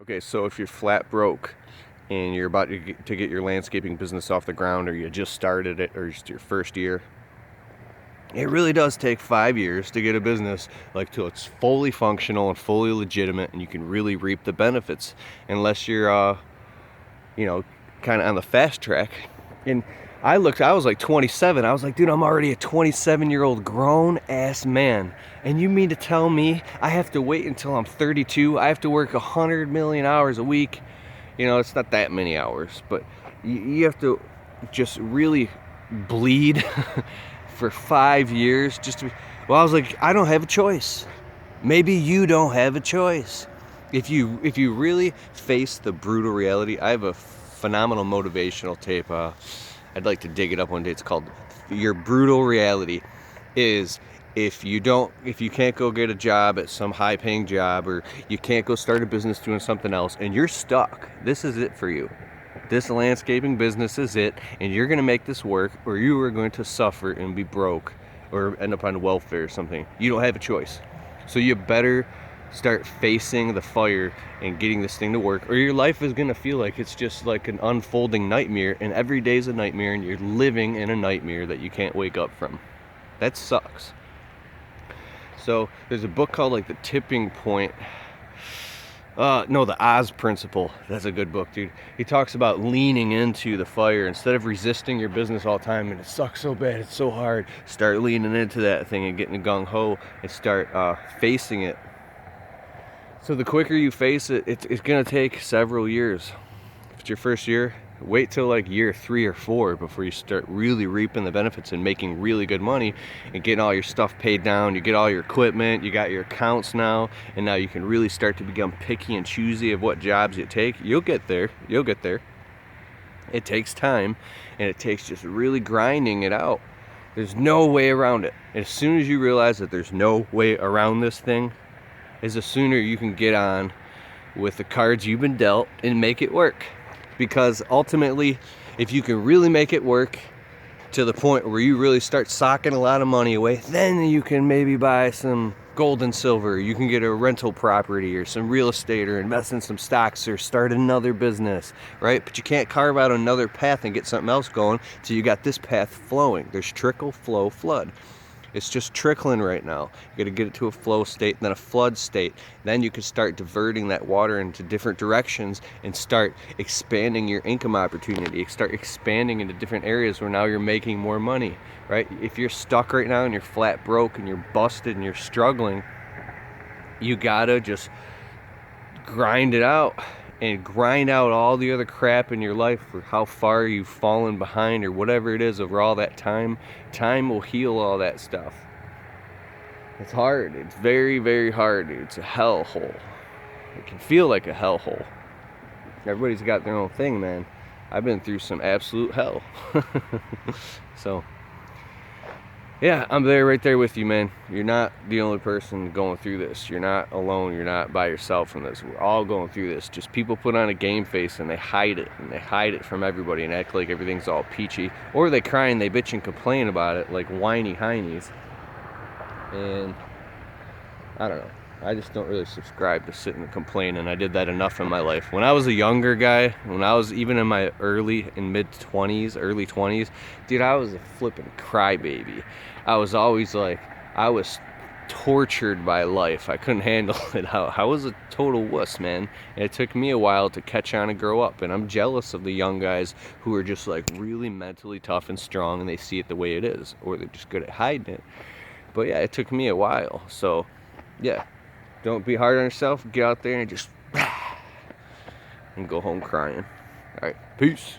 Okay, so if you're flat broke and you're about to get your landscaping business off the ground, or you just started it, or just your first year, it really does take 5 years to get a business like till it's fully functional and fully legitimate, and you can really reap the benefits. Unless you're, kind of on the fast track. And I was like 27. I was like, dude, I'm already a 27-year-old grown ass man. And you mean to tell me I have to wait until I'm 32? I have to work 100 million hours a week. It's not that many hours, but you have to just really bleed for 5 years just to. Well, I was like, I don't have a choice. Maybe you don't have a choice. If you really face the brutal reality, I have a phenomenal motivational tape. I'd like to dig it up one day. It's called Your Brutal Reality. Is if you can't go get a job at some high paying job, or you can't go start a business doing something else, and you're stuck, this is it for you. This landscaping business is it, and you're going to make this work, or you are going to suffer and be broke or end up on welfare or something. You don't have a choice. So you better start facing the fire and getting this thing to work, or your life is going to feel like it's just like an unfolding nightmare, and every day's a nightmare, and you're living in a nightmare that you can't wake up from. That sucks. So there's a book called like The Tipping Point. The Oz Principle. That's a good book, dude. He talks about leaning into the fire instead of resisting your business all the time, and it sucks so bad, it's so hard. Start leaning into that thing and getting gung-ho and start facing it. So the quicker you face it, it's going to take several years. If it's your first year, wait till like year 3 or 4 before you start really reaping the benefits and making really good money and getting all your stuff paid down. You get all your equipment, you got your accounts now, and now you can really start to become picky and choosy of what jobs you take. You'll get there. It takes time, and it takes just really grinding it out. There's no way around it. As soon as you realize that there's no way around this thing, is the sooner you can get on with the cards you've been dealt and make it work. Because ultimately, if you can really make it work to the point where you really start socking a lot of money away, then you can maybe buy some gold and silver. You can get a rental property or some real estate, or invest in some stocks, or start another business, right? But you can't carve out another path and get something else going till you got this path flowing. There's trickle, flow, flood. It's just trickling right now. You got to get it to a flow state, then a flood state. Then you can start diverting that water into different directions and start expanding your income opportunity. Start expanding into different areas where now you're making more money, right? If you're stuck right now and you're flat broke and you're busted and you're struggling, you got to just grind it out and grind out all the other crap in your life for how far you've fallen behind or whatever it is over all that time. Time will heal all that stuff. It's hard. It's very, very hard. It's a hellhole. It can feel like a hellhole. Everybody's got their own thing, man. I've been through some absolute hell. So, yeah, I'm right there with you, man. You're not the only person going through this. You're not alone. You're not by yourself in this. We're all going through this. Just people put on a game face and they hide it. And they hide it from everybody and act like everything's all peachy. Or they cry and they bitch and complain about it like whiny heinies. And I don't know. I just don't really subscribe to sitting and complain, and I did that enough in my life. When I was a younger guy, when I was even in my early 20s, dude, I was a flipping crybaby. I was always like, I was tortured by life. I couldn't handle it. I was a total wuss, man. And it took me a while to catch on and grow up, and I'm jealous of the young guys who are just like really mentally tough and strong, and they see it the way it is, or they're just good at hiding it. But yeah, it took me a while. So yeah, don't be hard on yourself. Get out there and just and go home crying. All right, peace.